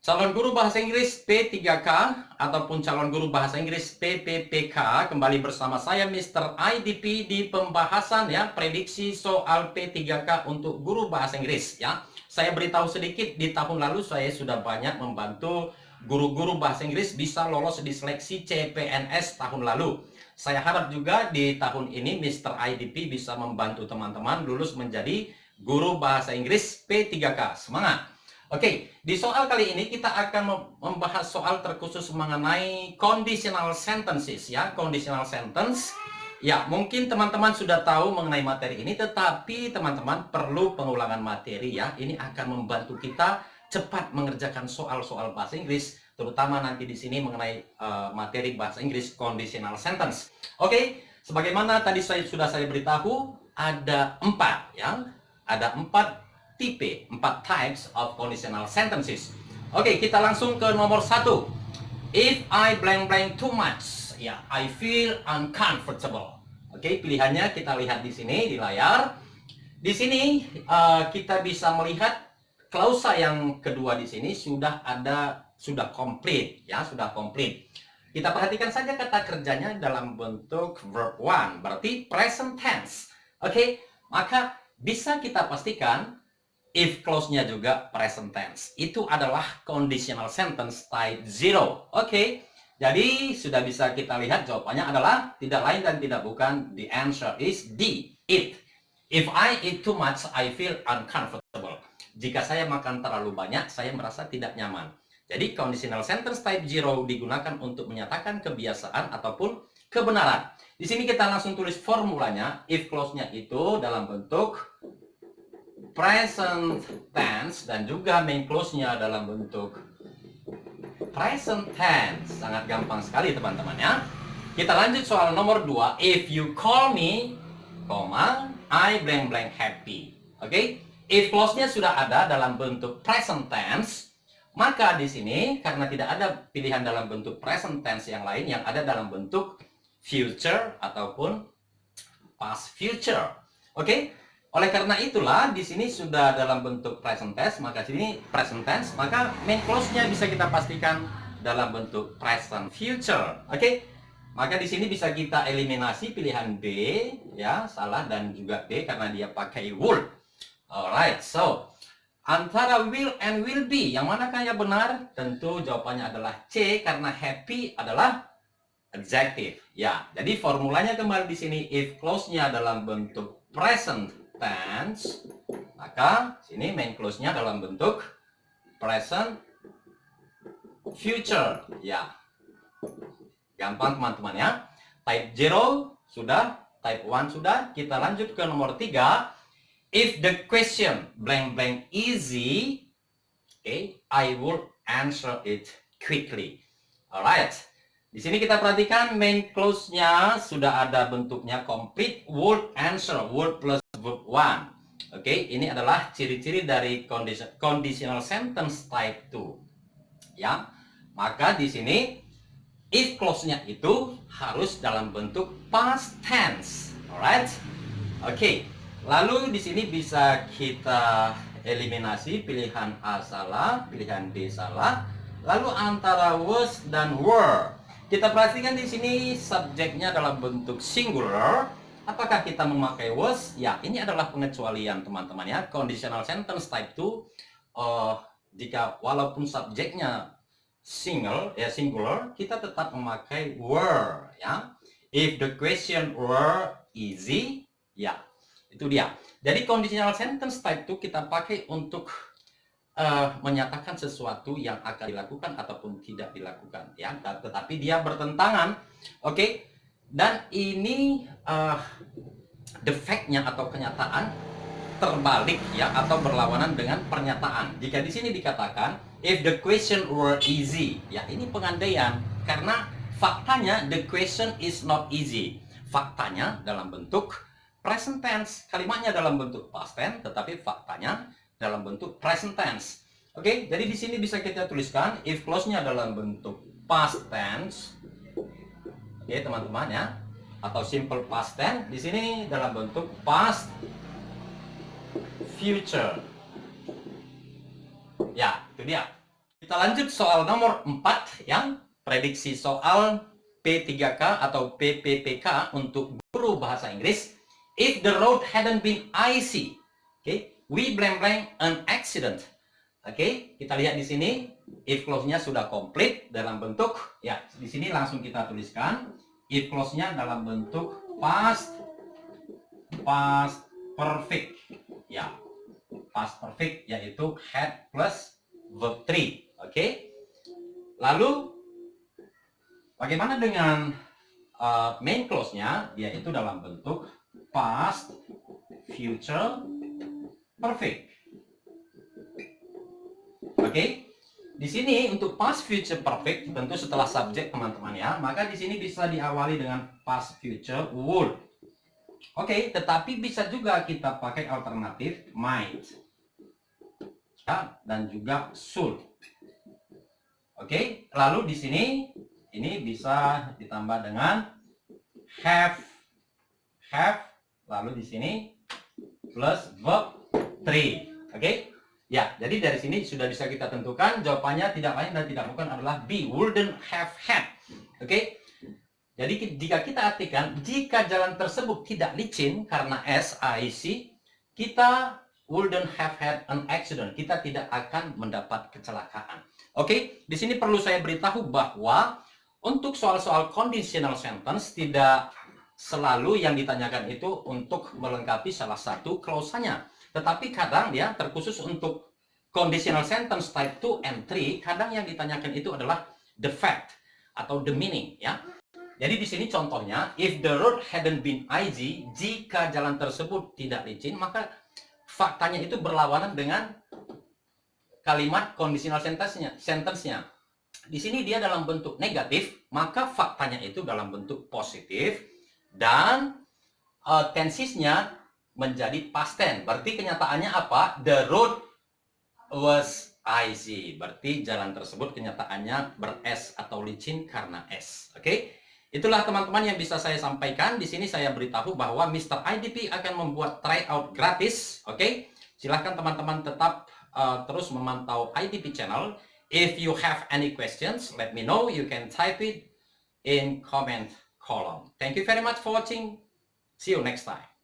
Calon guru bahasa Inggris P3K ataupun calon guru bahasa Inggris PPPK, kembali bersama saya Mr. IDP di pembahasan ya prediksi soal P3K untuk guru bahasa Inggris ya. Saya beritahu sedikit, di tahun lalu saya sudah banyak membantu guru-guru bahasa Inggris bisa lolos di seleksi CPNS tahun lalu. Saya harap juga di tahun ini Mr. IDP bisa membantu teman-teman lulus menjadi guru bahasa Inggris P3K. Semangat! Oke, di soal kali ini kita akan membahas soal terkhusus mengenai conditional sentences ya, conditional sentence. Ya, mungkin teman-teman sudah tahu mengenai materi ini, tetapi teman-teman perlu pengulangan materi ya. Ini akan membantu kita cepat mengerjakan soal-soal bahasa Inggris, terutama nanti di sini mengenai materi bahasa Inggris conditional sentence. Oke, sebagaimana tadi sudah saya beritahu, ada 4 ya. Ada 4 tipe, 4 types of conditional sentences. Oke, kita langsung ke nomor 1. If I blank blank too much, ya, I feel uncomfortable. Oke, pilihannya kita lihat di sini di layar. Di sini kita bisa melihat klausa yang kedua di sini sudah komplit ya, sudah komplit. Kita perhatikan saja kata kerjanya dalam bentuk verb 1, berarti present tense. Oke, maka bisa kita pastikan if clause-nya juga present tense. Itu adalah conditional sentence type 0. Oke, jadi sudah bisa kita lihat jawabannya adalah tidak lain dan tidak bukan. The answer is D, eat. If I eat too much, I feel uncomfortable. Jika saya makan terlalu banyak, saya merasa tidak nyaman. Jadi conditional sentence type 0 digunakan untuk menyatakan kebiasaan ataupun kebenaran. Di sini kita langsung tulis formulanya. If clause-nya itu dalam bentuk present tense dan juga main clause-nya dalam bentuk present tense. Sangat gampang sekali teman-teman ya. Kita lanjut soal nomor 2. If you call me, I blank blank happy. Oke? If clause-nya sudah ada dalam bentuk present tense, maka di sini karena tidak ada pilihan dalam bentuk present tense yang lain, yang ada dalam bentuk future ataupun past future. Oke? Oleh karena itulah di sini sudah dalam bentuk present tense, maka sini present tense, maka main clause-nya bisa kita pastikan dalam bentuk present future. Oke? Maka di sini bisa kita eliminasi pilihan B ya, salah, dan juga B karena dia pakai would. Alright, so antara will and will be, yang manakah yang benar? Tentu jawabannya adalah C karena happy adalah adjective. Ya, jadi formulanya kembali di sini if clause-nya dalam bentuk present tense, maka sini main clause-nya dalam bentuk present future. Ya, gampang teman-teman ya. Type 0 sudah, type 1 sudah. Kita lanjut ke nomor 3. If the question blank blank easy, okay, I will answer it quickly. Alright. Di sini kita perhatikan main clause-nya sudah ada bentuknya complete would answer, would plus verb 1. Oke, ini adalah ciri-ciri dari conditional sentence type 2. Ya. Maka di sini if clause-nya itu harus dalam bentuk past tense. Alright? Oke. Lalu di sini bisa kita eliminasi pilihan A salah, pilihan B salah. Lalu antara was dan were. Kita perhatikan di sini subjeknya dalam bentuk singular. Apakah kita memakai was? Ya, ini adalah pengecualian teman-teman ya. Conditional sentence type 2 jika walaupun subjeknya singular, kita tetap memakai were ya. If the question were easy, ya, itu dia. Jadi conditional sentence type 2 kita pakai untuk menyatakan sesuatu yang akan dilakukan ataupun tidak dilakukan ya, tetapi dia bertentangan. Oke. Dan ini the fact-nya atau kenyataan terbalik ya, atau berlawanan dengan pernyataan. Jika di sini dikatakan if the question were easy, ya ini pengandaian karena faktanya the question is not easy. Faktanya dalam bentuk present tense, kalimatnya dalam bentuk past tense, tetapi faktanya dalam bentuk present tense. Oke, jadi di sini bisa kita tuliskan if clause-nya dalam bentuk past tense. Oke, teman-teman ya, atau simple past tense. Di sini dalam bentuk past future. Ya, itu dia. Kita lanjut soal nomor 4 yang prediksi soal P3K atau PPPK untuk guru bahasa Inggris. If the road hadn't been icy, okay, we blank an accident. Oke, kita lihat di sini if clause-nya sudah komplit dalam bentuk ya, di sini langsung kita tuliskan if clause-nya dalam bentuk past perfect. Ya. Past perfect yaitu had plus verb 3. Oke. Lalu bagaimana dengan main clause-nya? Yaitu dalam bentuk past future perfect. Oke. Di sini untuk past future perfect tentu setelah subjek teman-teman ya, maka di sini bisa diawali dengan past future would. Oke, tetapi bisa juga kita pakai alternatif might ya, dan juga should. Oke, lalu di sini ini bisa ditambah dengan have, lalu di sini plus verb 3. Oke. Ya, jadi dari sini sudah bisa kita tentukan jawabannya tidak lain dan tidak bukan adalah B, wouldn't have had. Oke. Jadi jika kita artikan jika jalan tersebut tidak licin karena SIC, kita wouldn't have had an accident. Kita tidak akan mendapat kecelakaan. Oke, di sini perlu saya beritahu bahwa untuk soal-soal conditional sentence tidak selalu yang ditanyakan itu untuk melengkapi salah satu klausanya. Tetapi kadang ya terkhusus untuk conditional sentence type 2 and 3, kadang yang ditanyakan itu adalah the fact atau the meaning ya. Jadi di sini contohnya if the road hadn't been icy, jika jalan tersebut tidak licin, maka faktanya itu berlawanan dengan kalimat conditional sentence-nya. Di sini dia dalam bentuk negatif, maka faktanya itu dalam bentuk positif dan tensesnya menjadi past tense. Berarti kenyataannya apa? The road was icy. Berarti jalan tersebut kenyataannya ber-S atau licin karena S. Oke? Itulah teman-teman yang bisa saya sampaikan. Di sini saya beritahu bahwa Mr. IDP akan membuat tryout gratis. Oke? Silahkan teman-teman tetap terus memantau IDP channel. If you have any questions, let me know. You can type it in comment column. Thank you very much for watching. See you next time.